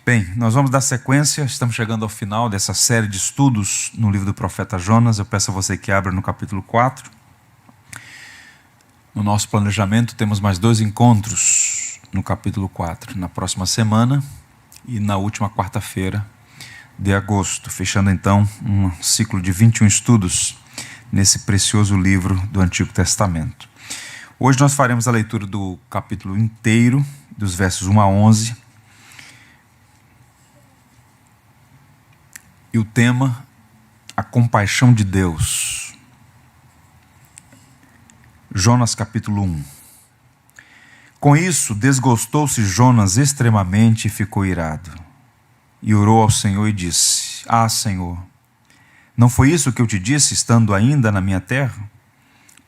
Bem, nós vamos dar sequência, estamos chegando ao final dessa série de estudos no livro do profeta Jonas. Eu peço a você que abra no capítulo 4. No nosso planejamento temos mais 2 encontros no capítulo 4, na próxima semana e na última quarta-feira de agosto, fechando então um ciclo de 21 estudos nesse precioso livro do Antigo Testamento. Hoje nós faremos a leitura do capítulo inteiro, dos versos 1 a 11, e o tema, a compaixão de Deus. Jonas capítulo 1. Com isso, desgostou-se Jonas extremamente e ficou irado. E orou ao Senhor e disse: Ah, Senhor, não foi isso que eu te disse, estando ainda na minha terra?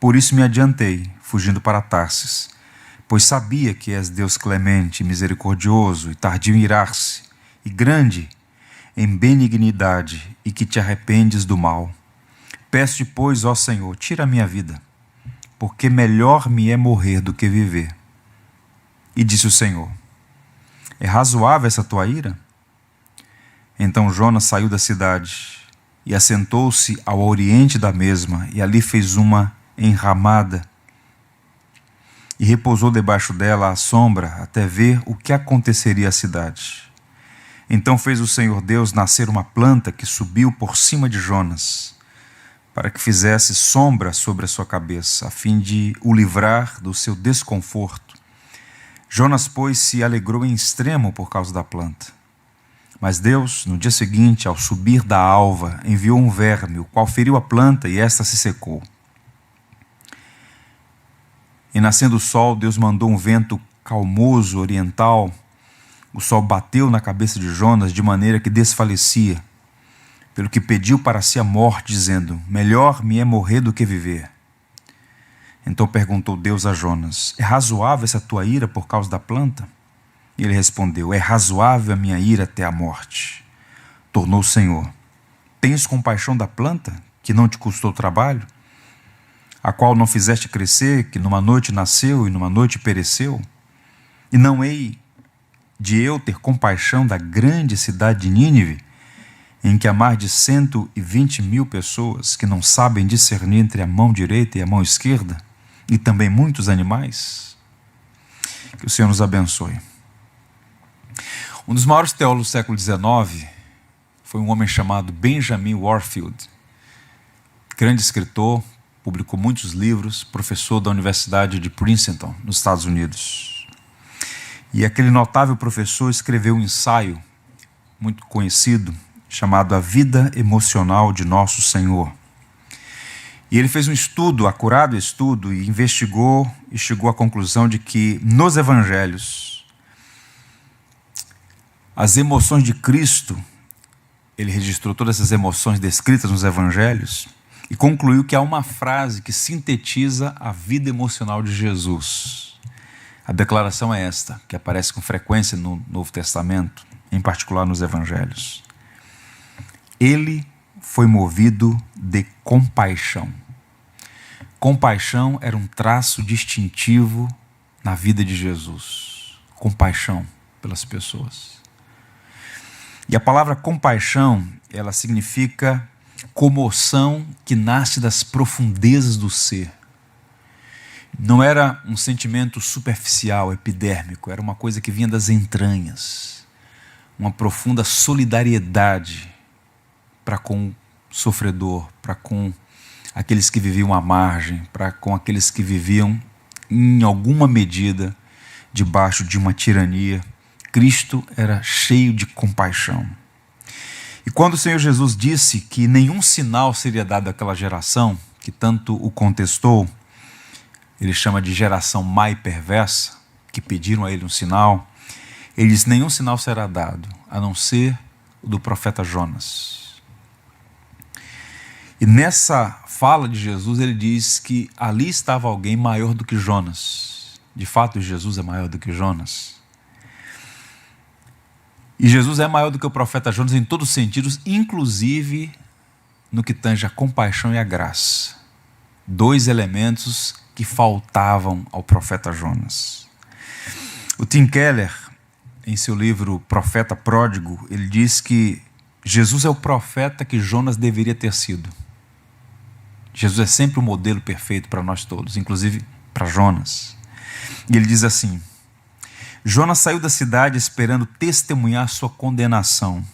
Por isso me adiantei, fugindo para Tarsis, pois sabia que és Deus clemente, misericordioso e tardio em irar-se, e grande em benignidade, e que te arrependes do mal. Peço-te, pois, ó Senhor, tira a minha vida, porque melhor me é morrer do que viver. E disse o Senhor: É razoável essa tua ira? Então Jonas saiu da cidade e assentou-se ao oriente da mesma, e ali fez uma enramada, e repousou debaixo dela à sombra, até ver o que aconteceria à cidade. Então fez o Senhor Deus nascer uma planta que subiu por cima de Jonas, para que fizesse sombra sobre a sua cabeça, a fim de o livrar do seu desconforto. Jonas, pois, se alegrou em extremo por causa da planta. Mas Deus, no dia seguinte, ao subir da alva, enviou um verme, o qual feriu a planta, e esta se secou. E nascendo o sol, Deus mandou um vento calmoso oriental. O sol bateu na cabeça de Jonas de maneira que desfalecia, pelo que pediu para si a morte, dizendo: Melhor me é morrer do que viver. Então perguntou Deus a Jonas: É razoável essa tua ira por causa da planta? E ele respondeu: É razoável a minha ira até a morte. Tornou o Senhor: Tens compaixão da planta, que não te custou trabalho, a qual não fizeste crescer, que numa noite nasceu e numa noite pereceu? E não hei de eu ter compaixão da grande cidade de Nínive, em que há mais de 120.000 pessoas que não sabem discernir entre a mão direita e a mão esquerda, e também muitos animais? Que o Senhor nos abençoe. Um dos maiores teólogos do século XIX foi um homem chamado Benjamin Warfield, grande escritor, publicou muitos livros, professor da Universidade de Princeton, nos Estados Unidos. E aquele notável professor escreveu um ensaio muito conhecido, chamado A Vida Emocional de Nosso Senhor. E ele fez um estudo, acurado estudo, e investigou e chegou à conclusão de que nos evangelhos, as emoções de Cristo, ele registrou todas essas emoções descritas nos evangelhos e concluiu que há uma frase que sintetiza a vida emocional de Jesus. A declaração é esta, que aparece com frequência no Novo Testamento, em particular nos evangelhos: Ele foi movido de compaixão. Compaixão era um traço distintivo na vida de Jesus. Compaixão pelas pessoas. E a palavra compaixão, ela significa comoção que nasce das profundezas do ser. Não era um sentimento superficial, epidérmico, era uma coisa que vinha das entranhas. Uma profunda solidariedade para com o sofredor, para com aqueles que viviam à margem, para com aqueles que viviam, em alguma medida, debaixo de uma tirania. Cristo era cheio de compaixão. E quando o Senhor Jesus disse que nenhum sinal seria dado àquela geração, que tanto o contestou, ele chama de geração má e perversa, que pediram a ele um sinal, ele disse: nenhum sinal será dado, a não ser o do profeta Jonas. E nessa fala de Jesus, ele diz que ali estava alguém maior do que Jonas. De fato, Jesus é maior do que Jonas. E Jesus é maior do que o profeta Jonas em todos os sentidos, inclusive no que tange a compaixão e a graça. 2 elementos que faltavam ao profeta Jonas. O Tim Keller, em seu livro Profeta Pródigo, ele diz que Jesus é o profeta que Jonas deveria ter sido. Jesus é sempre o modelo perfeito para nós todos, inclusive para Jonas. E ele diz assim: Jonas saiu da cidade esperando testemunhar sua condenação.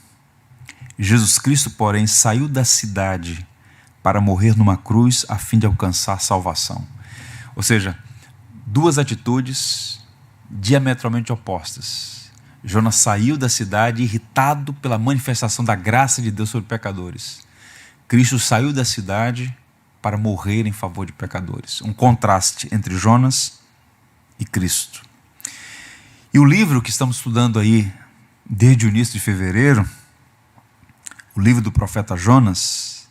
Jesus Cristo, porém, saiu da cidade para morrer numa cruz a fim de alcançar a salvação. Ou seja, duas atitudes diametralmente opostas. Jonas saiu da cidade irritado pela manifestação da graça de Deus sobre pecadores. Cristo saiu da cidade para morrer em favor de pecadores. Um contraste entre Jonas e Cristo. E o livro que estamos estudando aí desde o início de fevereiro, o livro do profeta Jonas,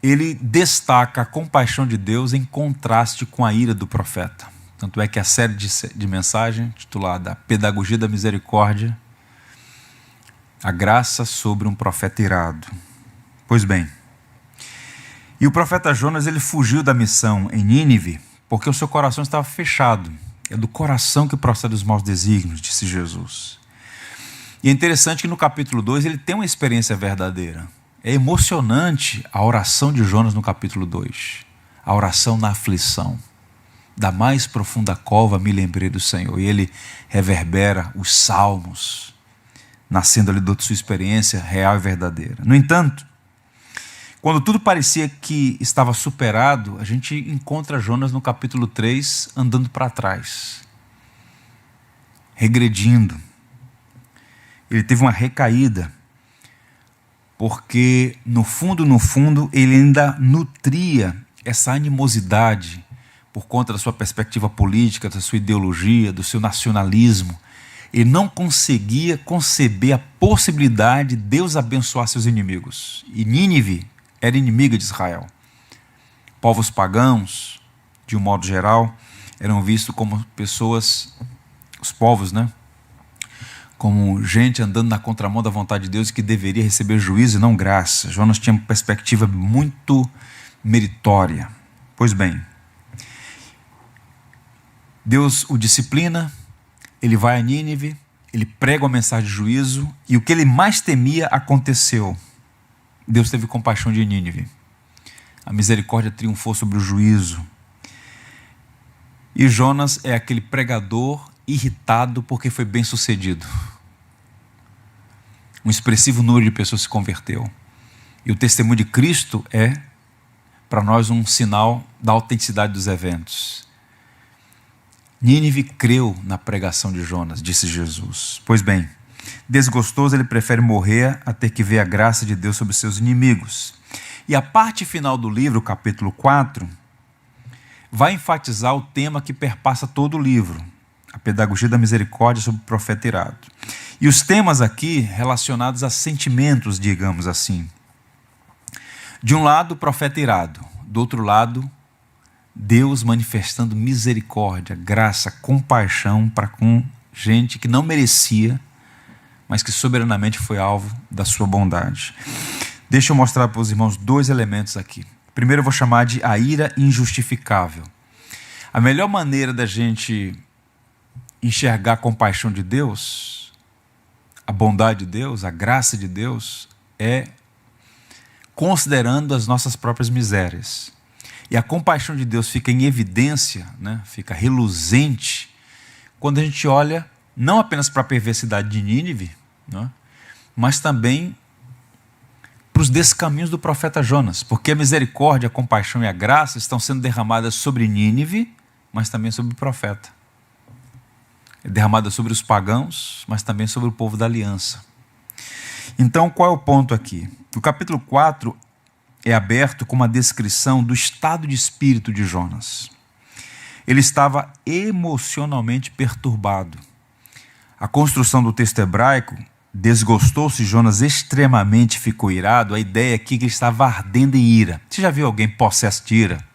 ele destaca a compaixão de Deus em contraste com a ira do profeta. Tanto é que a série de mensagem titulada Pedagogia da Misericórdia, a graça sobre um profeta irado. Pois bem, e o profeta Jonas, ele fugiu da missão em Nínive porque o seu coração estava fechado. É do coração que procede os maus desígnios, disse Jesus. E é interessante que no capítulo 2 ele tem uma experiência verdadeira. É emocionante a oração de Jonas no capítulo 2. A oração na aflição. Da mais profunda cova me lembrei do Senhor. E ele reverbera os salmos, nascendo ali da sua experiência real e verdadeira. No entanto, quando tudo parecia que estava superado, a gente encontra Jonas no capítulo 3 andando para trás, regredindo. Ele teve uma recaída, porque no fundo, ele ainda nutria essa animosidade por conta da sua perspectiva política, da sua ideologia, do seu nacionalismo. Ele não conseguia conceber a possibilidade de Deus abençoar seus inimigos. E Nínive era inimiga de Israel. Povos pagãos, de um modo geral, eram vistos como pessoas, os povos, como gente andando na contramão da vontade de Deus que deveria receber juízo e não graça. Jonas tinha uma perspectiva muito meritória. Pois bem, Deus o disciplina, ele vai a Nínive, ele prega uma mensagem de juízo e o que ele mais temia aconteceu. Deus teve compaixão de Nínive. A misericórdia triunfou sobre o juízo. E Jonas é aquele pregador irritado porque foi bem sucedido. Um expressivo número de pessoas se converteu. E o testemunho de Cristo é, para nós, um sinal da autenticidade dos eventos. Nínive creu na pregação de Jonas, disse Jesus. Pois bem, desgostoso, ele prefere morrer a ter que ver a graça de Deus sobre seus inimigos. E a parte final do livro, capítulo 4, vai enfatizar o tema que perpassa todo o livro, a pedagogia da misericórdia sobre o profeta irado. E os temas aqui relacionados a sentimentos, digamos assim. De um lado, o profeta irado. Do outro lado, Deus manifestando misericórdia, graça, compaixão para com gente que não merecia, mas que soberanamente foi alvo da sua bondade. Deixa eu mostrar para os irmãos dois elementos aqui. Primeiro eu vou chamar de a ira injustificável. A melhor maneira da gente enxergar a compaixão de Deus, a bondade de Deus, a graça de Deus, é considerando as nossas próprias misérias. E a compaixão de Deus fica em evidência, fica reluzente, quando a gente olha não apenas para a perversidade de Nínive, mas também para os descaminhos do profeta Jonas, porque a misericórdia, a compaixão e a graça estão sendo derramadas sobre Nínive, mas também sobre o profeta. É derramada sobre os pagãos, mas também sobre o povo da aliança. Então, qual é o ponto aqui? O capítulo 4 é aberto com uma descrição do estado de espírito de Jonas. Ele estava emocionalmente perturbado. A construção do texto hebraico desgostou-se Jonas extremamente, ficou irado. A ideia aqui é que ele estava ardendo em ira. Você já viu alguém possesso de ira?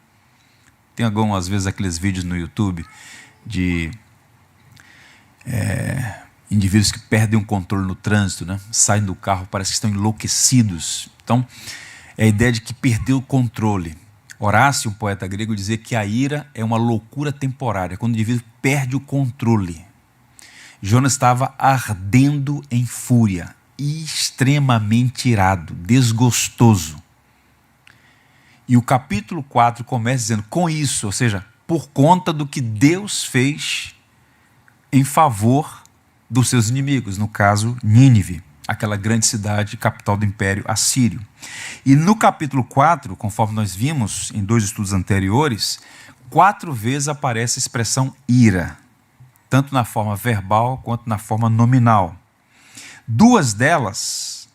Tem algumas vezes aqueles vídeos no YouTube de indivíduos que perdem o controle no trânsito, saem do carro, parece que estão enlouquecidos. Então, é a ideia de que perdeu o controle. Horácio, um poeta grego, dizia que a ira é uma loucura temporária, quando o indivíduo perde o controle. Jonas estava ardendo em fúria, extremamente irado, desgostoso. E o capítulo 4 começa dizendo, com isso, ou seja, por conta do que Deus fez em favor dos seus inimigos, no caso, Nínive, aquela grande cidade, capital do Império Assírio. E no capítulo 4, conforme nós vimos em 2 estudos anteriores, 4 vezes aparece a expressão ira, tanto na forma verbal quanto na forma nominal. 2 delas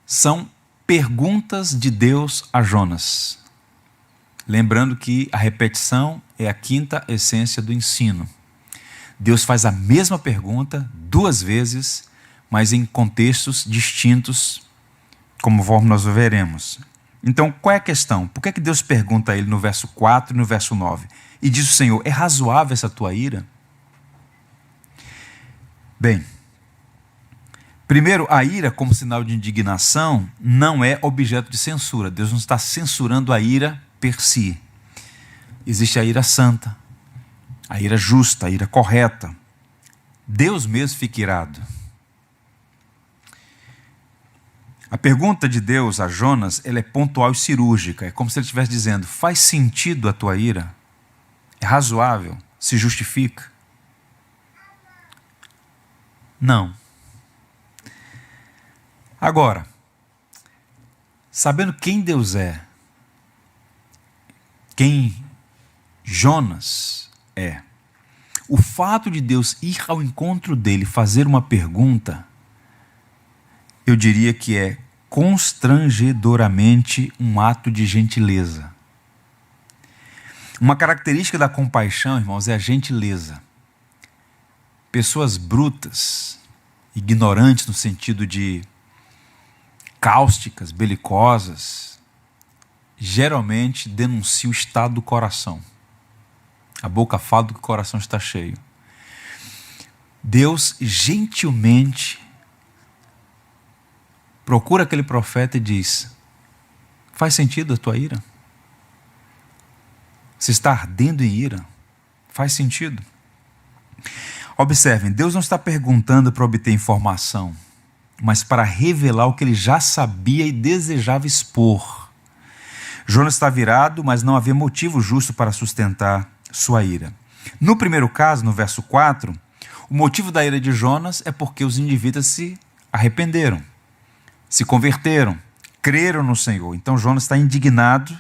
são perguntas de Deus a Jonas. Lembrando que a repetição é a quinta essência do ensino. Deus faz a mesma pergunta 2 vezes, mas em contextos distintos, como nós veremos. Então, qual é a questão? Por que que Deus pergunta a ele no verso 4 e no verso 9? E diz o Senhor, é razoável essa tua ira? Bem, primeiro, a ira como sinal de indignação não é objeto de censura. Deus não está censurando a ira per si. Existe a ira santa, a ira justa, a ira correta. Deus mesmo fica irado. A pergunta de Deus a Jonas, ela é pontual e cirúrgica. É como se ele estivesse dizendo, faz sentido a tua ira? É razoável? Se justifica? Não. Agora, sabendo quem Deus é, quem Jonas é, o fato de Deus ir ao encontro dele, fazer uma pergunta, eu diria que é constrangedoramente um ato de gentileza. Uma característica da compaixão, irmãos, é a gentileza. Pessoas brutas, ignorantes no sentido de cáusticas, belicosas, geralmente denunciam o estado do coração. A boca fala do que o coração está cheio. Deus gentilmente procura aquele profeta e diz, faz sentido a tua ira? Você está ardendo em ira? Faz sentido? Observem, Deus não está perguntando para obter informação, mas para revelar o que ele já sabia e desejava expor. Jonas está virado, mas não havia motivo justo para sustentar sua ira. No primeiro caso, no verso 4, o motivo da ira de Jonas é porque os ninivitas se arrependeram, se converteram, creram no Senhor. Então Jonas está indignado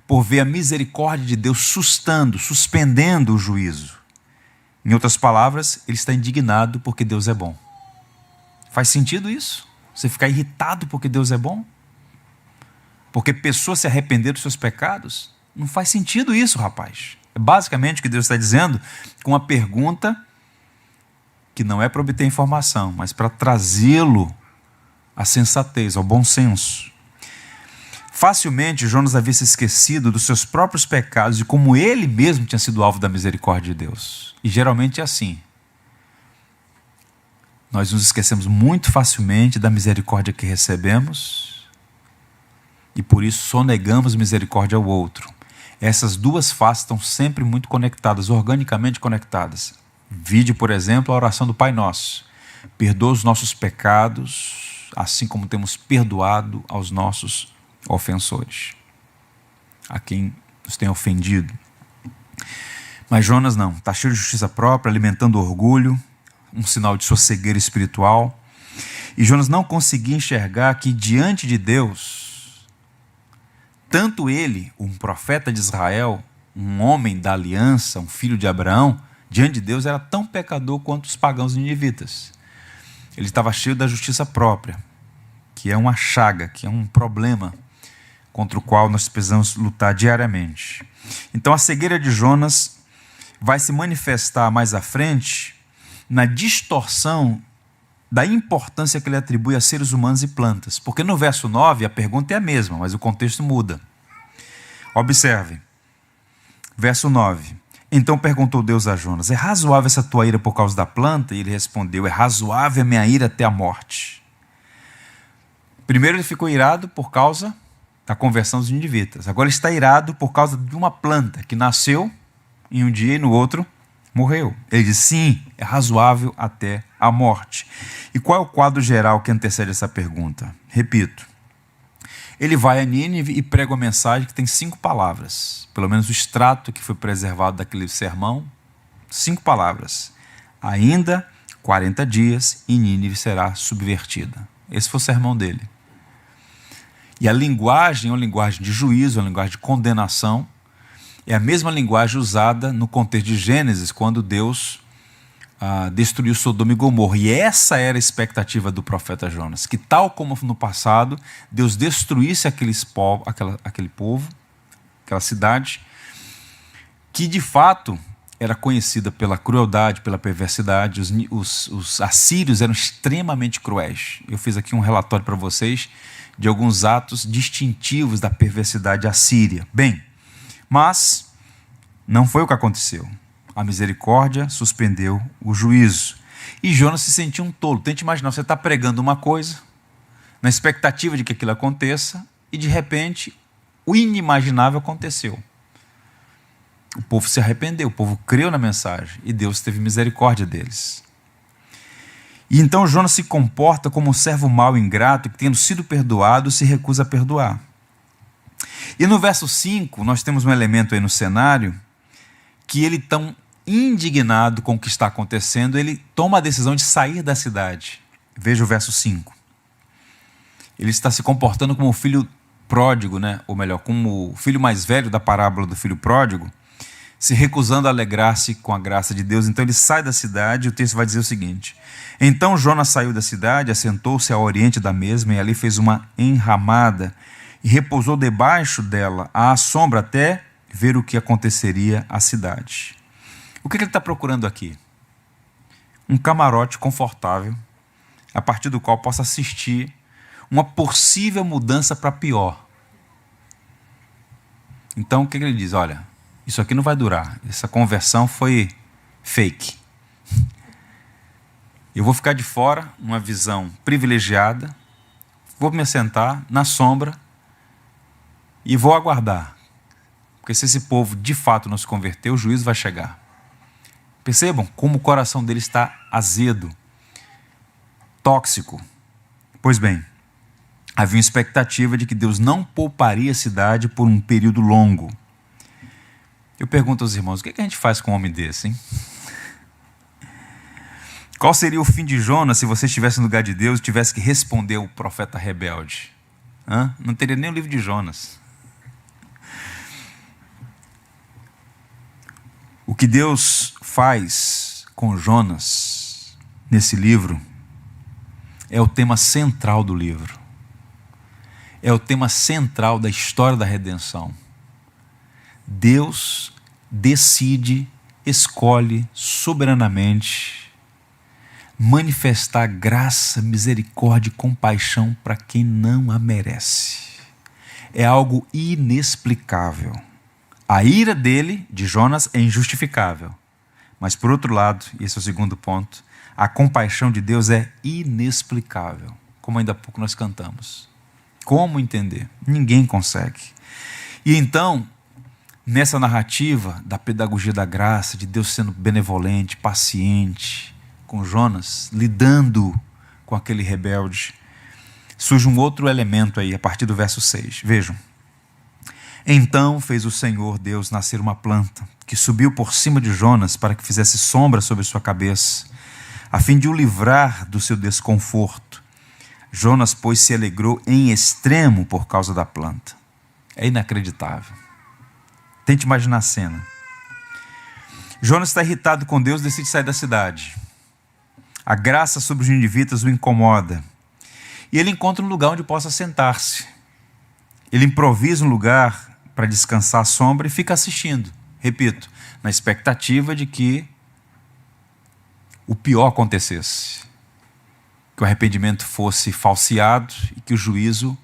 por ver a misericórdia de Deus suspendendo o juízo. Em outras palavras, ele está indignado porque Deus é bom. Faz sentido isso? Você ficar irritado porque Deus é bom? Porque pessoas se arrependeram dos seus pecados? Não faz sentido isso, rapaz. É basicamente o que Deus está dizendo com uma pergunta que não é para obter informação, mas para trazê-lo à sensatez, ao bom senso. Facilmente, Jonas havia se esquecido dos seus próprios pecados e como ele mesmo tinha sido alvo da misericórdia de Deus. E geralmente é assim. Nós nos esquecemos muito facilmente da misericórdia que recebemos e por isso sonegamos misericórdia ao outro. Essas duas faces estão sempre muito conectadas, organicamente conectadas. Vide, por exemplo, a oração do Pai Nosso. Perdoa os nossos pecados, assim como temos perdoado aos nossos ofensores, a quem nos tem ofendido. Mas Jonas não, está cheio de justiça própria, alimentando orgulho, um sinal de sua cegueira espiritual. E Jonas não conseguia enxergar que diante de Deus, tanto ele, um profeta de Israel, um homem da aliança, um filho de Abraão, diante de Deus era tão pecador quanto os pagãos ninivitas. Ele estava cheio da justiça própria, que é uma chaga, que é um problema contra o qual nós precisamos lutar diariamente. Então a cegueira de Jonas vai se manifestar mais à frente na distorção da importância que ele atribui a seres humanos e plantas. Porque no verso 9 a pergunta é a mesma, mas o contexto muda. Observe, verso 9. Então perguntou Deus a Jonas, é razoável essa tua ira por causa da planta? E ele respondeu, é razoável a minha ira até a morte. Primeiro ele ficou irado por causa da conversão dos ninivitas. Agora ele está irado por causa de uma planta que nasceu em um dia e no outro morreu. Ele diz, sim, é razoável até a morte. E qual é o quadro geral que antecede essa pergunta? Repito, ele vai a Nínive e prega uma mensagem que tem 5 palavras, pelo menos o extrato que foi preservado daquele sermão, 5 palavras. Ainda 40 dias e Nínive será subvertida. Esse foi o sermão dele. E a linguagem é uma linguagem de juízo, uma linguagem de condenação. É a mesma linguagem usada no contexto de Gênesis, quando Deus destruiu Sodoma e Gomorra. E essa era a expectativa do profeta Jonas, que tal como no passado, Deus destruísse aquele povo, aquela cidade, que de fato era conhecida pela crueldade, pela perversidade. Os assírios eram extremamente cruéis. Eu fiz aqui um relatório para vocês de alguns atos distintivos da perversidade assíria. Bem, mas não foi o que aconteceu. A misericórdia suspendeu o juízo. E Jonas se sentiu um tolo. Tente imaginar, você está pregando uma coisa, na expectativa de que aquilo aconteça, e de repente o inimaginável aconteceu. O povo se arrependeu, o povo creu na mensagem, e Deus teve misericórdia deles. E então Jonas se comporta como um servo mau e ingrato, que tendo sido perdoado, se recusa a perdoar. E no verso 5, nós temos um elemento aí no cenário, que ele, tão indignado com o que está acontecendo, ele toma a decisão de sair da cidade. Veja o verso 5. Ele está se comportando como o filho pródigo, né? Ou melhor, como o filho mais velho da parábola do filho pródigo, se recusando a alegrar-se com a graça de Deus. Então ele sai da cidade, e o texto vai dizer o seguinte: então Jonas saiu da cidade, assentou-se ao oriente da mesma, e ali fez uma enramada, e repousou debaixo dela, à sombra, até ver o que aconteceria à cidade. O que ele está procurando aqui? Um camarote confortável, a partir do qual possa assistir uma possível mudança para pior. Então o que ele diz? Olha, isso aqui não vai durar, essa conversão foi fake. Eu vou ficar de fora, numa visão privilegiada, vou me assentar na sombra e vou aguardar. Porque se esse povo de fato não se converter, o juízo vai chegar. Percebam como o coração dele está azedo, tóxico. Pois bem, havia uma expectativa de que Deus não pouparia a cidade por um período longo. Eu pergunto aos irmãos, o que a gente faz com um homem desse, hein? Qual seria o fim de Jonas se você estivesse no lugar de Deus e tivesse que responder ao profeta rebelde? Não teria nem o livro de Jonas. O que Deus faz com Jonas nesse livro é o tema central do livro. É o tema central da história da redenção. Deus decide, escolhe soberanamente manifestar graça, misericórdia e compaixão para quem não a merece. É algo inexplicável. A ira dele, de Jonas, é injustificável. Mas, por outro lado, e esse é o segundo ponto, a compaixão de Deus é inexplicável. Como ainda há pouco nós cantamos. Como entender? Ninguém consegue. E então, nessa narrativa da pedagogia da graça, de Deus sendo benevolente, paciente com Jonas, lidando com aquele rebelde, surge um outro elemento aí, a partir do verso 6. Vejam. Então fez o Senhor Deus nascer uma planta, que subiu por cima de Jonas para que fizesse sombra sobre sua cabeça, a fim de o livrar do seu desconforto. Jonas, pois, se alegrou em extremo por causa da planta. É inacreditável. Tente imaginar a cena. Jonas está irritado com Deus e decide sair da cidade. A graça sobre os ninivitas o incomoda. E ele encontra um lugar onde possa sentar-se. Ele improvisa um lugar para descansar à sombra e fica assistindo. Repito, na expectativa de que o pior acontecesse. Que o arrependimento fosse falseado e que o juízo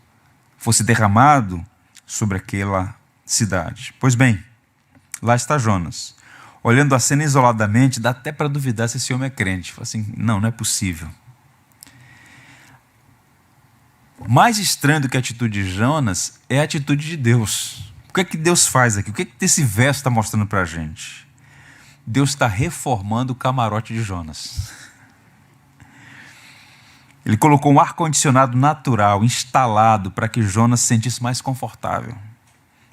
fosse derramado sobre aquela cidade. Pois bem, lá está Jonas. Olhando a cena isoladamente, dá até para duvidar se esse homem é crente. Fala assim, não é possível. Mais estranho do que a atitude de Jonas é a atitude de Deus. O que é que Deus faz aqui? O que é que esse verso está mostrando para a gente? Deus está reformando o camarote de Jonas. Ele colocou um ar-condicionado natural instalado para que Jonas se sentisse mais confortável.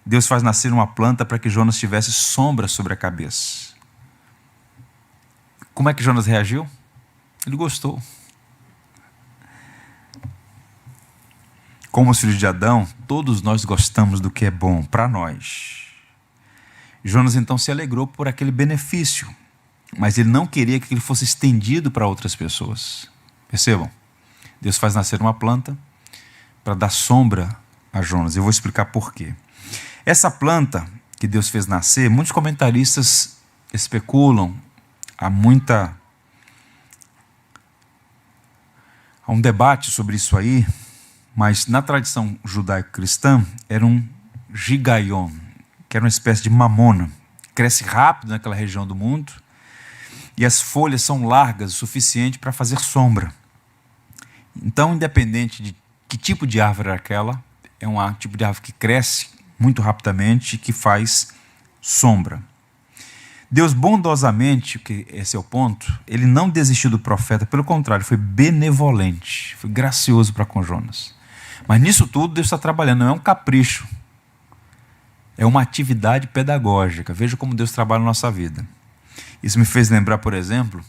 Deus faz nascer uma planta para que Jonas tivesse sombra sobre a cabeça. Como é que Jonas reagiu? Ele gostou. Como os filhos de Adão, todos nós gostamos do que é bom para nós. Jonas então se alegrou por aquele benefício, mas ele não queria que ele fosse estendido para outras pessoas. Percebam? Deus faz nascer uma planta para dar sombra a Jonas. Eu vou explicar por quê. Essa planta que Deus fez nascer, muitos comentaristas especulam, há um debate sobre isso aí, mas na tradição judaico-cristã era um gigaion, que era uma espécie de mamona, cresce rápido naquela região do mundo e as folhas são largas o suficiente para fazer sombra. Então, independente de que tipo de árvore era aquela, é um tipo de árvore que cresce muito rapidamente e que faz sombra. Deus bondosamente, que esse é o ponto, ele não desistiu do profeta, pelo contrário, foi benevolente, foi gracioso para com Jonas. Mas nisso tudo Deus está trabalhando, não é um capricho, é uma atividade pedagógica. Veja como Deus trabalha na nossa vida. Isso me fez lembrar, por exemplo,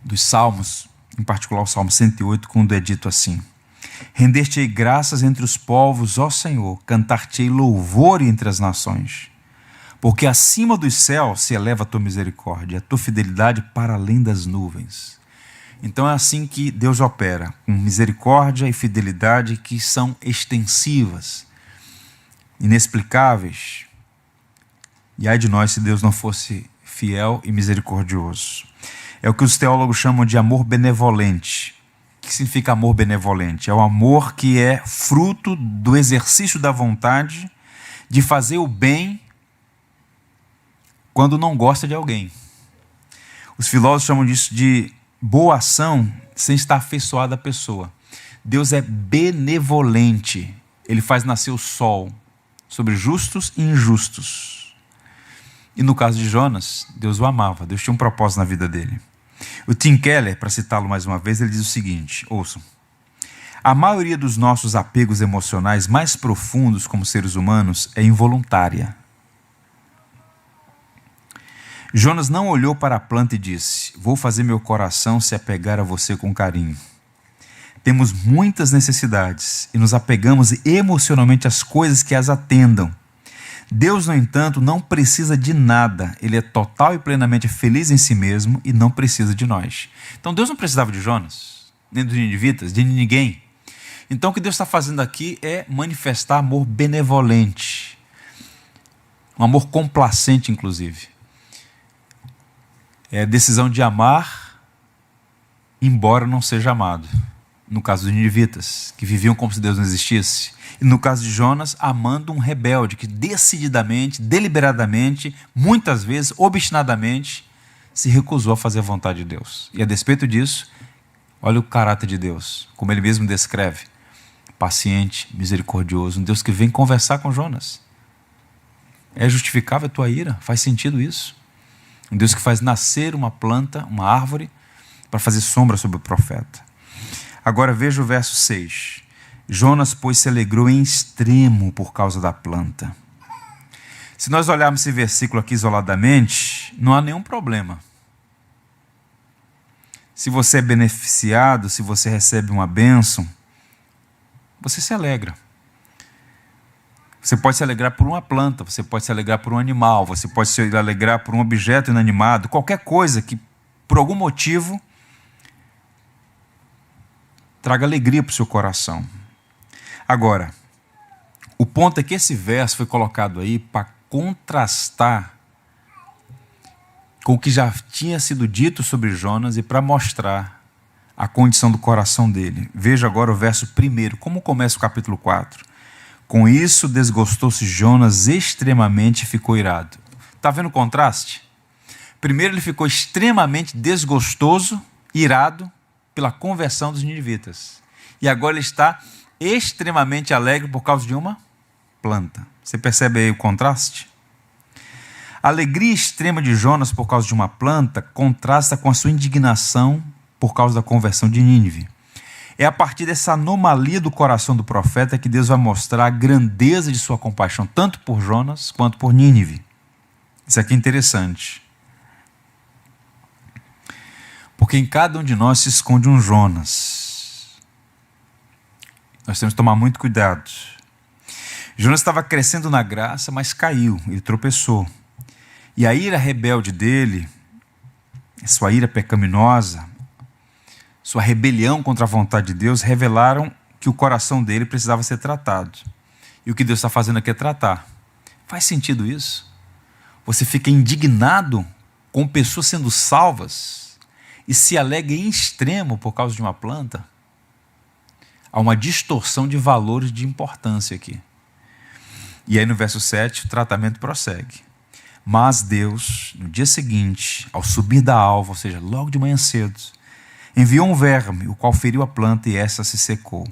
dos Salmos, em particular o Salmo 108, quando é dito assim: render-te-ei graças entre os povos, ó Senhor, cantar-te-ei louvor entre as nações. Porque acima dos céus se eleva a tua misericórdia, a tua fidelidade para além das nuvens. Então é assim que Deus opera, com misericórdia e fidelidade que são extensivas, inexplicáveis. E ai de nós se Deus não fosse fiel e misericordioso. É o que os teólogos chamam de amor benevolente. O que significa amor benevolente? É o amor que é fruto do exercício da vontade de fazer o bem quando não gosta de alguém. Os filósofos chamam disso de boa ação sem estar afeiçoado à pessoa. Deus é benevolente. Ele faz nascer o sol sobre justos e injustos. E no caso de Jonas, Deus o amava. Deus tinha um propósito na vida dele. O Tim Keller, para citá-lo mais uma vez, ele diz o seguinte, ouçam: a maioria dos nossos apegos emocionais mais profundos como seres humanos é involuntária. Jonas não olhou para a planta e disse: vou fazer meu coração se apegar a você com carinho. Temos muitas necessidades e nos apegamos emocionalmente às coisas que as atendam. Deus, no entanto, não precisa de nada. Ele é total e plenamente feliz em si mesmo e não precisa de nós. Então Deus não precisava de Jonas, nem dos ninivitas, de ninguém. Então o que Deus está fazendo aqui é manifestar amor benevolente. Um amor complacente, inclusive. É a decisão de amar, embora não seja amado. No caso dos ninivitas, que viviam como se Deus não existisse. E no caso de Jonas, amando um rebelde que decididamente, deliberadamente, muitas vezes, obstinadamente, se recusou a fazer a vontade de Deus. E a despeito disso, olha o caráter de Deus, como ele mesmo descreve: paciente, misericordioso, um Deus que vem conversar com Jonas. É justificável a tua ira? Faz sentido isso? Um Deus que faz nascer uma planta, uma árvore, para fazer sombra sobre o profeta. Agora veja o verso 6. Jonas, pois, se alegrou em extremo por causa da planta. Se nós olharmos esse versículo aqui isoladamente, não há nenhum problema. Se você é beneficiado, se você recebe uma bênção, você se alegra. Você pode se alegrar por uma planta, você pode se alegrar por um animal, você pode se alegrar por um objeto inanimado, qualquer coisa que, por algum motivo, traga alegria para o seu coração. Agora, o ponto é que esse verso foi colocado aí para contrastar com o que já tinha sido dito sobre Jonas e para mostrar a condição do coração dele. Veja agora o verso 1, como começa o capítulo 4. Com isso desgostou-se Jonas extremamente e ficou irado. Está vendo o contraste? Primeiro ele ficou extremamente desgostoso, irado, pela conversão dos ninivitas. E agora ele está extremamente alegre por causa de uma planta. Você percebe aí o contraste? A alegria extrema de Jonas por causa de uma planta contrasta com a sua indignação por causa da conversão de Nínive. É a partir dessa anomalia do coração do profeta que Deus vai mostrar a grandeza de sua compaixão, tanto por Jonas quanto por Nínive. Isso aqui é interessante. Porque em cada um de nós se esconde um Jonas. Nós temos que tomar muito cuidado. Jonas estava crescendo na graça, mas caiu, ele tropeçou. E a ira rebelde dele, sua ira pecaminosa, sua rebelião contra a vontade de Deus, revelaram que o coração dele precisava ser tratado. E o que Deus está fazendo aqui é tratar. Faz sentido isso? Você fica indignado com pessoas sendo salvas e se alegra em extremo por causa de uma planta? Há uma distorção de valores de importância aqui. E aí no verso 7 o tratamento prossegue. Mas Deus, no dia seguinte, ao subir da alva, ou seja, logo de manhã cedo, enviou um verme, o qual feriu a planta e essa se secou.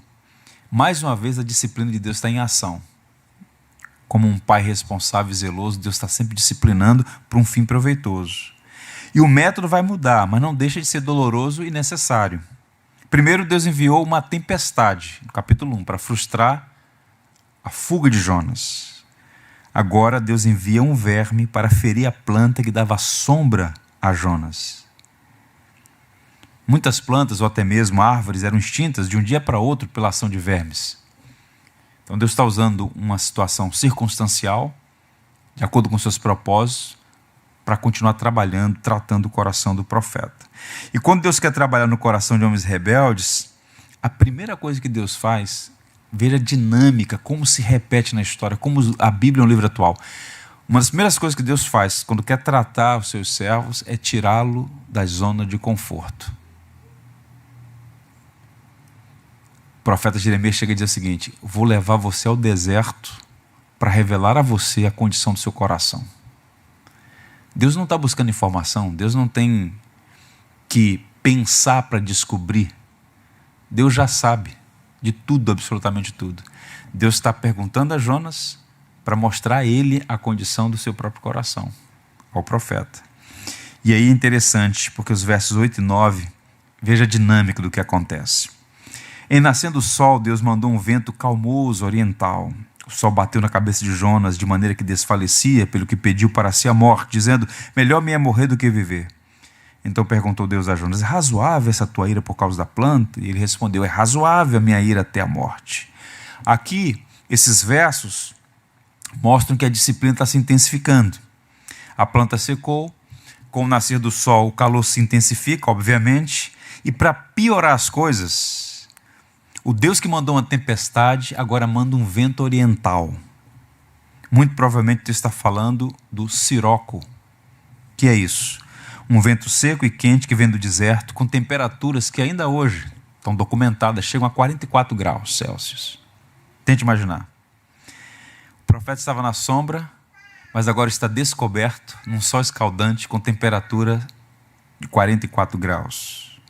Mais uma vez a disciplina de Deus está em ação. Como um pai responsável e zeloso, Deus está sempre disciplinando para um fim proveitoso. E o método vai mudar, mas não deixa de ser doloroso e necessário. Primeiro Deus enviou uma tempestade, no capítulo 1, para frustrar a fuga de Jonas. Agora Deus envia um verme para ferir a planta que dava sombra a Jonas. Muitas plantas, ou até mesmo árvores, eram extintas de um dia para outro pela ação de vermes. Então Deus está usando uma situação circunstancial, de acordo com seus propósitos, para continuar trabalhando, tratando o coração do profeta. E quando Deus quer trabalhar no coração de homens rebeldes, a primeira coisa que Deus faz, veja a dinâmica, como se repete na história, como a Bíblia é um livro atual. Uma das primeiras coisas que Deus faz quando quer tratar os seus servos é tirá-lo da zona de conforto. O profeta Jeremias chega e diz o seguinte: vou levar você ao deserto para revelar a você a condição do seu coração. Deus não está buscando informação, Deus não tem que pensar para descobrir. Deus já sabe de tudo, absolutamente tudo. Deus está perguntando a Jonas para mostrar a ele a condição do seu próprio coração, ao profeta. E aí é interessante, porque os versos 8 e 9, veja a dinâmica do que acontece. Em nascendo o sol, Deus mandou um vento calmoso oriental. O sol bateu na cabeça de Jonas de maneira que desfalecia, pelo que pediu para si a morte, dizendo: melhor me é morrer do que viver. Então perguntou Deus a Jonas: é razoável essa tua ira por causa da planta? E ele respondeu: é razoável a minha ira até a morte. Aqui, esses versos mostram que a disciplina está se intensificando. A planta secou, com o nascer do sol o calor se intensifica, obviamente, e para piorar as coisas, o Deus que mandou uma tempestade agora manda um vento oriental. Muito provavelmente Deus está falando do siroco. Que é isso? Um vento seco e quente que vem do deserto, com temperaturas que ainda hoje estão documentadas, chegam a 44 graus Celsius. Tente imaginar. O profeta estava na sombra, mas agora está descoberto num sol escaldante com temperatura de 44 graus.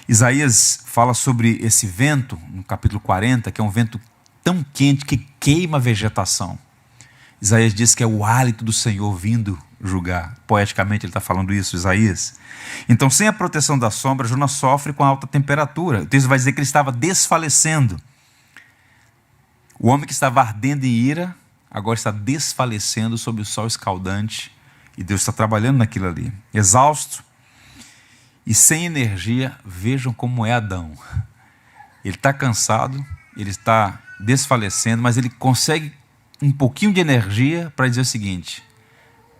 Isaías fala sobre esse vento, no capítulo 40, que é um vento tão quente que queima a vegetação. Isaías diz que é o hálito do Senhor vindo julgar. Poeticamente ele está falando isso, Isaías. Então, sem a proteção da sombra, Jonas sofre com a alta temperatura. O texto vai dizer que ele estava desfalecendo. O homem que estava ardendo em ira, agora está desfalecendo sob o sol escaldante, e Deus está trabalhando naquilo ali. Exausto e sem energia, vejam como é Adão. Ele está cansado, ele está desfalecendo, mas ele consegue um pouquinho de energia para dizer o seguinte,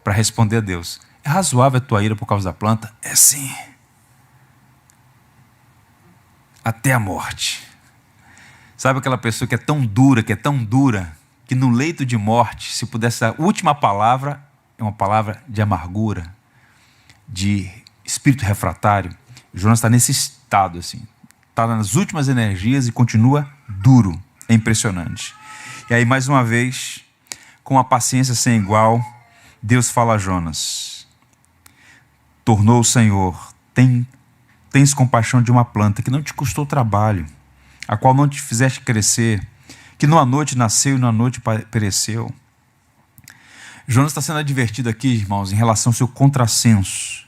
para responder a Deus: é razoável a tua ira por causa da planta? É sim. Até a morte. Sabe aquela pessoa que é tão dura, que no leito de morte, se pudesse dar a última palavra, é uma palavra de amargura, de espírito refratário. Jonas está nesse estado, assim, está nas últimas energias e continua duro. É impressionante. E aí, mais uma vez, com a paciência sem igual, Deus fala a Jonas: tornou o Senhor, tens compaixão de uma planta que não te custou trabalho, a qual não te fizeste crescer, que numa noite nasceu e numa noite pereceu. Jonas está sendo advertido aqui, irmãos, em relação ao seu contrassenso.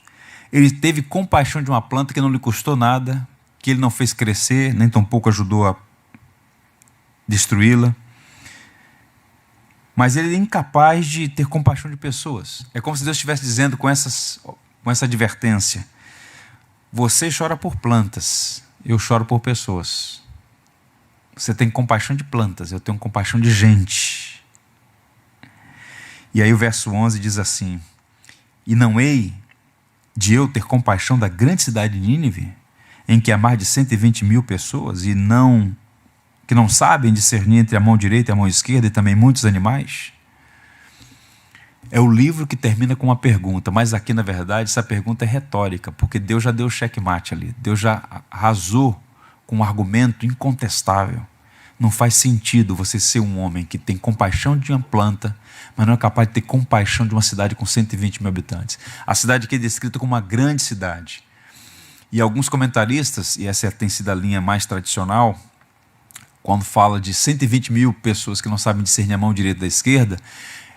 Ele teve compaixão de uma planta que não lhe custou nada, que ele não fez crescer, nem tampouco ajudou a destruí-la. Mas ele é incapaz de ter compaixão de pessoas. É como se Deus estivesse dizendo com essa advertência: você chora por plantas, eu choro por pessoas. Você tem compaixão de plantas, eu tenho compaixão de gente. E aí o verso 11 diz assim: e não hei de eu ter compaixão da grande cidade de Nínive, em que há mais de 120 mil pessoas, e que não sabem discernir entre a mão direita e a mão esquerda, e também muitos animais? É o livro que termina com uma pergunta, mas aqui, na verdade, essa pergunta é retórica, porque Deus já deu o checkmate ali. Deus já arrasou com um argumento incontestável. Não faz sentido você ser um homem que tem compaixão de uma planta, mas não é capaz de ter compaixão de uma cidade com 120 mil habitantes. A cidade aqui é descrita como uma grande cidade. E alguns comentaristas, e essa tem sido a linha mais tradicional, quando fala de 120 mil pessoas que não sabem discernir a mão direita da esquerda,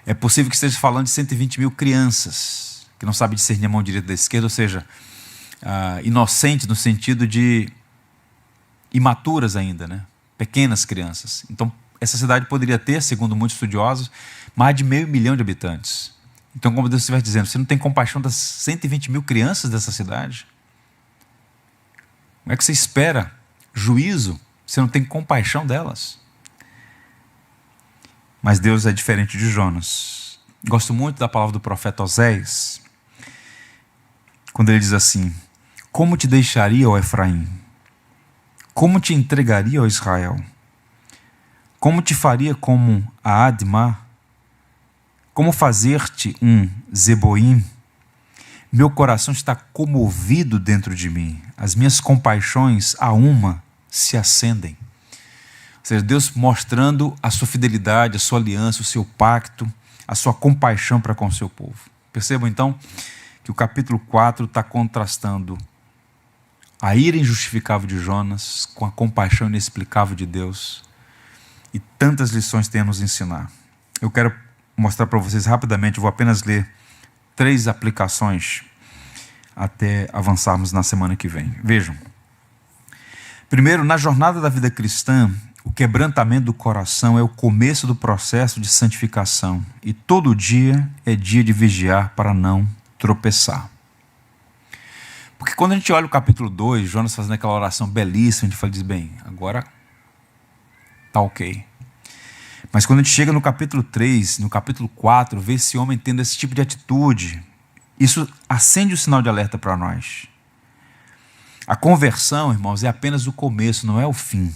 é possível que esteja falando de 120 mil crianças que não sabem discernir a mão direita da esquerda, ou seja, inocentes no sentido de imaturas ainda, né? Pequenas crianças. Então, essa cidade poderia ter, segundo muitos estudiosos, mais de 500 mil de habitantes. Então, como Deus estivesse dizendo, você não tem compaixão das 120 mil crianças dessa cidade? Como é que você espera juízo? Você não tem compaixão delas? Mas Deus é diferente de Jonas. Gosto muito da palavra do profeta Oséias, quando ele diz assim: como te deixaria, ó Efraim? Como te entregaria, ó Israel? Como te faria como a Admá? Como fazer-te um Zeboim? Meu coração está comovido dentro de mim. As minhas compaixões a uma se acendem. Ou seja, Deus mostrando a sua fidelidade, a sua aliança, o seu pacto, a sua compaixão para com o seu povo. Percebam então que o capítulo 4 está contrastando a ira injustificável de Jonas com a compaixão inexplicável de Deus, e tantas lições tem a nos ensinar. Eu quero mostrar para vocês rapidamente, eu vou apenas ler 3 aplicações até avançarmos na semana que vem. Vejam. Primeiro, na jornada da vida cristã, o quebrantamento do coração é o começo do processo de santificação, e todo dia é dia de vigiar para não tropeçar. Porque quando a gente olha o capítulo 2, Jonas fazendo aquela oração belíssima, a gente diz, bem, agora está ok. Mas quando a gente chega no capítulo 3, no capítulo 4, vê esse homem tendo esse tipo de atitude, isso acende o sinal de alerta para nós. A conversão, irmãos, é apenas o começo, não é o fim.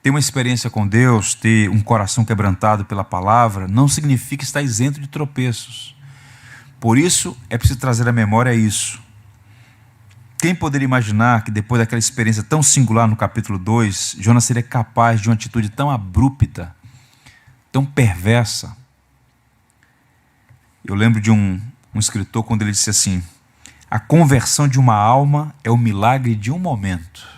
Ter uma experiência com Deus, ter um coração quebrantado pela palavra, não significa estar isento de tropeços. Por isso, é preciso trazer à memória isso. Quem poderia imaginar que depois daquela experiência tão singular no capítulo 2, Jonas seria capaz de uma atitude tão abrupta, tão perversa? Eu lembro de um escritor quando ele disse assim: a conversão de uma alma é o milagre de um momento.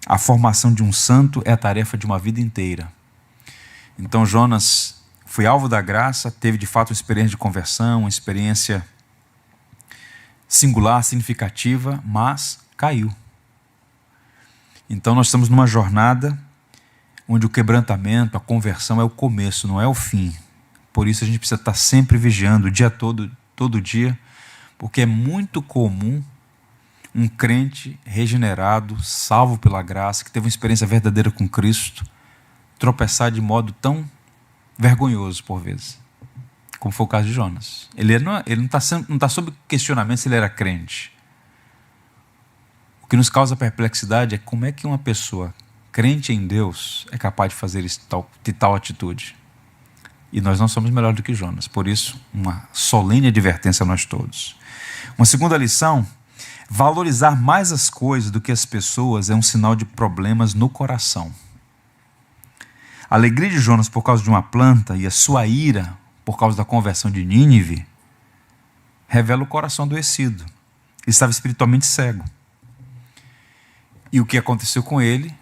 A formação de um santo é a tarefa de uma vida inteira. Então Jonas foi alvo da graça, teve de fato uma experiência de conversão, uma experiência singular, significativa, mas caiu. Então nós estamos numa jornada onde o quebrantamento, a conversão é o começo, não é o fim. Por isso a gente precisa estar sempre vigiando o dia todo dia, porque é muito comum um crente regenerado, salvo pela graça, que teve uma experiência verdadeira com Cristo, tropeçar de modo tão vergonhoso por vezes, como foi o caso de Jonas. Ele não está sob questionamento se ele era crente. O que nos causa perplexidade é como é que uma pessoa crente em Deus é capaz de fazer tal atitude. E nós não somos melhores do que Jonas. Por isso, uma solene advertência a nós todos. Uma segunda lição: valorizar mais as coisas do que as pessoas é um sinal de problemas no coração. A alegria de Jonas por causa de uma planta e a sua ira por causa da conversão de Nínive revela o coração adoecido. Ele estava espiritualmente cego. E o que aconteceu com ele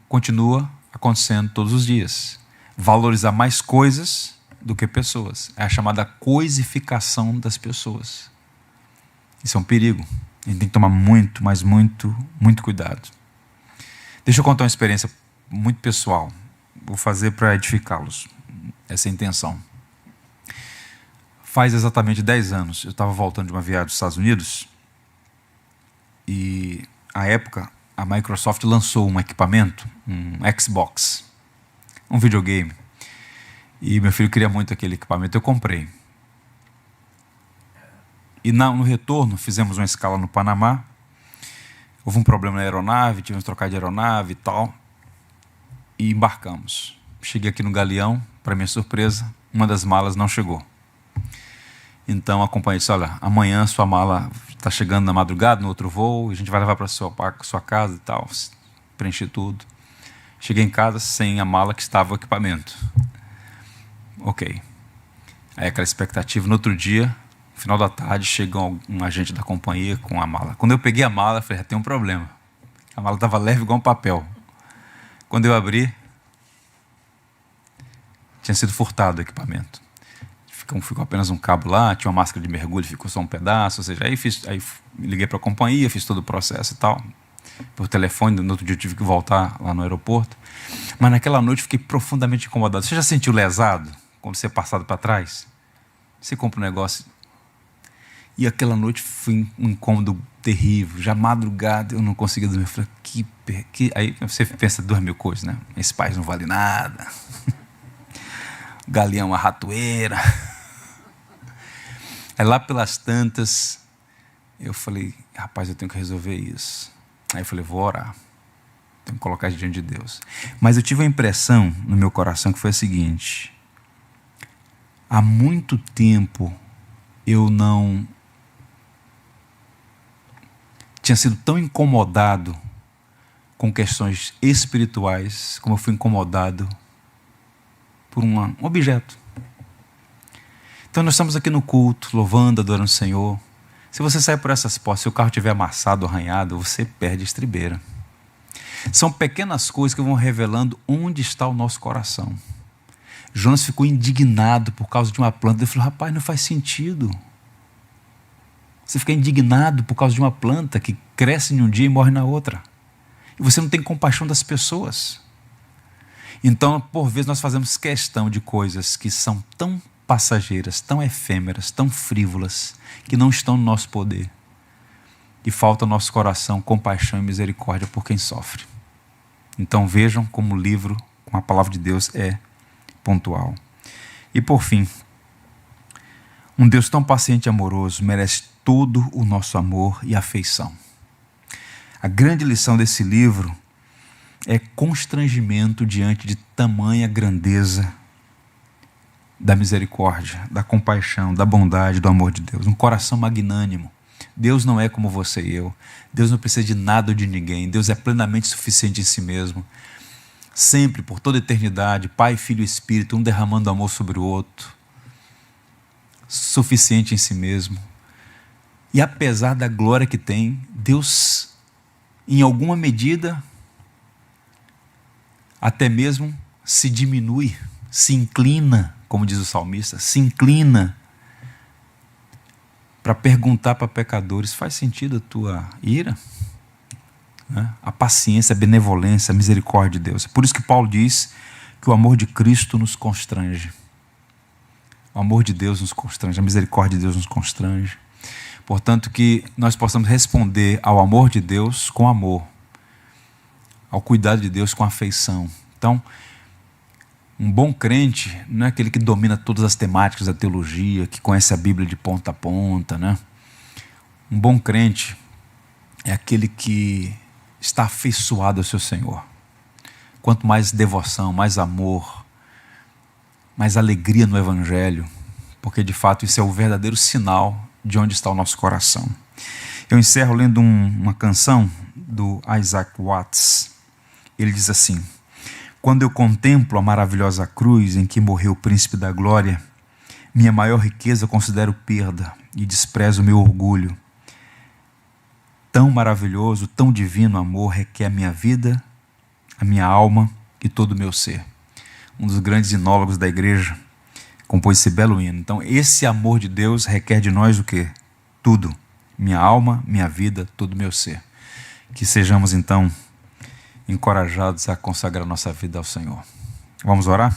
continua acontecendo todos os dias. Valorizar mais coisas do que pessoas. É a chamada coisificação das pessoas. Isso é um perigo. A gente tem que tomar muito, mas muito, muito cuidado. Deixa eu contar uma experiência muito pessoal. Vou fazer para edificá-los. Essa é a intenção. Faz exatamente 10 anos, eu estava voltando de uma viagem dos Estados Unidos e, à época, a Microsoft lançou um equipamento, um Xbox, um videogame. E meu filho queria muito aquele equipamento, eu comprei. E no retorno, fizemos uma escala no Panamá. Houve um problema na aeronave, tivemos que trocar de aeronave e tal. E embarcamos. Cheguei aqui no Galeão, para minha surpresa, uma das malas não chegou. Então a companhia disse, olha, amanhã sua mala está chegando na madrugada, no outro voo, a gente vai levar para sua casa e tal. Preenchi tudo. Cheguei em casa sem a mala que estava o equipamento. Ok. Aí aquela expectativa, no outro dia, no final da tarde, chega um agente da companhia com a mala. Quando eu peguei a mala, eu falei, tem um problema. A mala estava leve igual um papel. Quando eu abri, tinha sido furtado o equipamento. Ficou apenas um cabo lá, tinha uma máscara de mergulho, ficou só um pedaço. Ou seja, aí liguei para a companhia, fiz todo o processo e tal. Por telefone, no outro dia eu tive que voltar lá no aeroporto. Mas naquela noite fiquei profundamente incomodado. Você já sentiu lesado quando você é passado para trás? Você compra um negócio. E aquela noite foi um incômodo terrível. Já madrugada eu não conseguia dormir. Eu falei, aí você pensa 2.000 coisas, né? Esse país não vale nada. Galeão, a ratoeira. Aí lá pelas tantas, eu falei, rapaz, eu tenho que resolver isso. Aí eu falei, vou orar. Tenho que colocar isso diante de Deus. Mas eu tive a impressão no meu coração que foi a seguinte: há muito tempo eu não tinha sido tão incomodado com questões espirituais como eu fui incomodado por um objeto. Então nós estamos aqui no culto, louvando, adorando o Senhor. Se você sair por essas portas, se o carro estiver amassado, arranhado, você perde a estribeira. São pequenas coisas que vão revelando onde está o nosso coração. Jonas ficou indignado por causa de uma planta. Ele falou, rapaz, não faz sentido. Você fica indignado por causa de uma planta que cresce em um dia e morre na outra. E você não tem compaixão das pessoas. Então, por vezes, nós fazemos questão de coisas que são tão passageiras, tão efêmeras, tão frívolas, que não estão no nosso poder. E falta ao nosso coração compaixão e misericórdia por quem sofre. Então vejam como o livro, com a palavra de Deus, é pontual. E por fim, um Deus tão paciente e amoroso merece todo o nosso amor e afeição. A grande lição desse livro é constrangimento diante de tamanha grandeza da misericórdia, da compaixão, da bondade, do amor de Deus. Um coração magnânimo. Deus não é como você e eu. Deus não precisa de nada ou de ninguém. Deus é plenamente suficiente em si mesmo. Sempre, por toda a eternidade, Pai, Filho e Espírito, um derramando amor sobre o outro. Suficiente em si mesmo. E apesar da glória que tem, Deus, em alguma medida, até mesmo se diminui, se inclina, como diz o salmista, se inclina para perguntar para pecadores, faz sentido a tua ira? A paciência, a benevolência, a misericórdia de Deus. É por isso que Paulo diz que o amor de Cristo nos constrange. O amor de Deus nos constrange, a misericórdia de Deus nos constrange. Portanto, que nós possamos responder ao amor de Deus com amor, ao cuidado de Deus com afeição. Então, um bom crente não é aquele que domina todas as temáticas da teologia, que conhece a Bíblia de ponta a ponta, né? Um bom crente é aquele que está afeiçoado ao seu Senhor. Quanto mais devoção, mais amor, mais alegria no Evangelho, porque de fato isso é o verdadeiro sinal de onde está o nosso coração. Eu encerro lendo uma canção do Isaac Watts. Ele diz assim: quando eu contemplo a maravilhosa cruz em que morreu o príncipe da glória, minha maior riqueza considero perda e desprezo o meu orgulho. Tão maravilhoso, tão divino amor requer a minha vida, a minha alma e todo o meu ser. Um dos grandes inólogos da igreja, compôs esse belo hino. Então, esse amor de Deus requer de nós o quê? Tudo. Minha alma, minha vida, todo o meu ser. Que sejamos, então, encorajados a consagrar nossa vida ao Senhor. Vamos orar?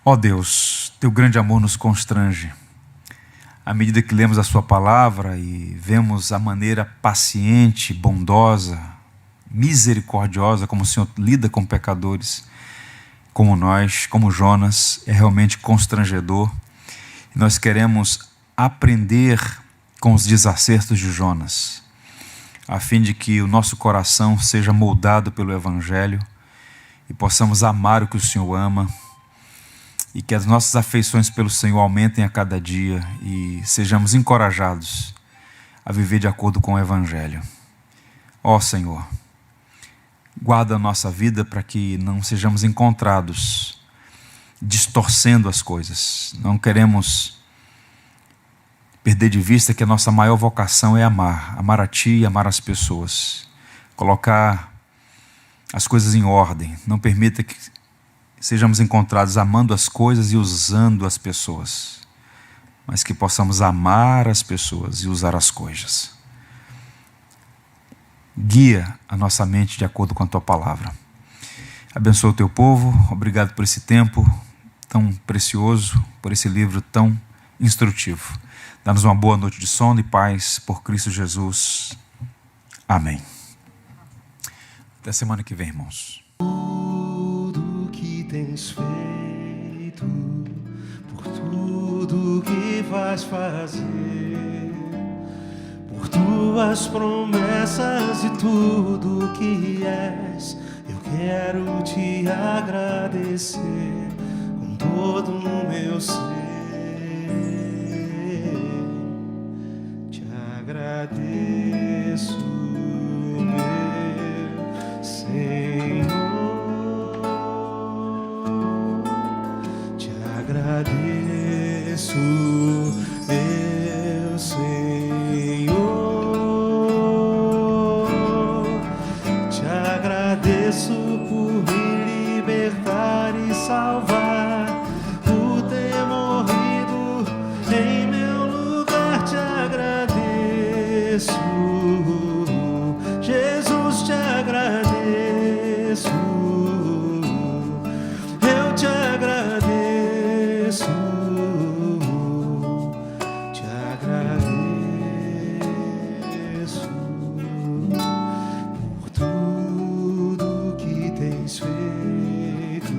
Ó Deus, teu grande amor nos constrange. À medida que lemos a sua palavra e vemos a maneira paciente, bondosa, misericordiosa como o Senhor lida com pecadores, como nós, como Jonas, é realmente constrangedor. E nós queremos aprender com os desacertos de Jonas, a fim de que o nosso coração seja moldado pelo Evangelho e possamos amar o que o Senhor ama e que as nossas afeições pelo Senhor aumentem a cada dia e sejamos encorajados a viver de acordo com o Evangelho. Ó Senhor, guarda a nossa vida para que não sejamos encontrados distorcendo as coisas. Não queremos perder de vista que a nossa maior vocação é amar a Ti e amar as pessoas. Colocar as coisas em ordem. Não permita que sejamos encontrados amando as coisas e usando as pessoas, mas que possamos amar as pessoas e usar as coisas. Guia a nossa mente de acordo com a Tua palavra. Abençoa o Teu povo. Obrigado por esse tempo tão precioso, por esse livro tão instrutivo. Dá-nos uma boa noite de sono e paz por Cristo Jesus. Amém. Até semana que vem, irmãos. Tudo que tens feito, por tudo que vais fazer, por tuas promessas e tudo que és, eu quero te agradecer com todo o meu ser. Te agradeço, meu Senhor. Te agradeço, meu Senhor. Te agradeço por me libertar e salvar, por ter morrido em meu lugar. Te agradeço, Jesus, te agradeço. Eu te agradeço, te agradeço por tudo que tens feito,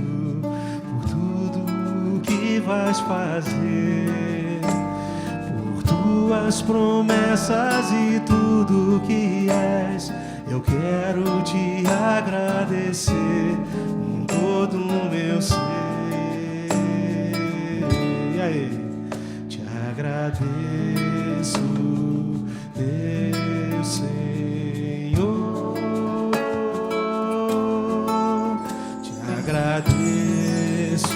por tudo que vais fazer, por tuas promessas e tudo que és. Eu quero te agradecer com todo o meu ser. E aí? Te agradeço, meu Senhor. Te agradeço,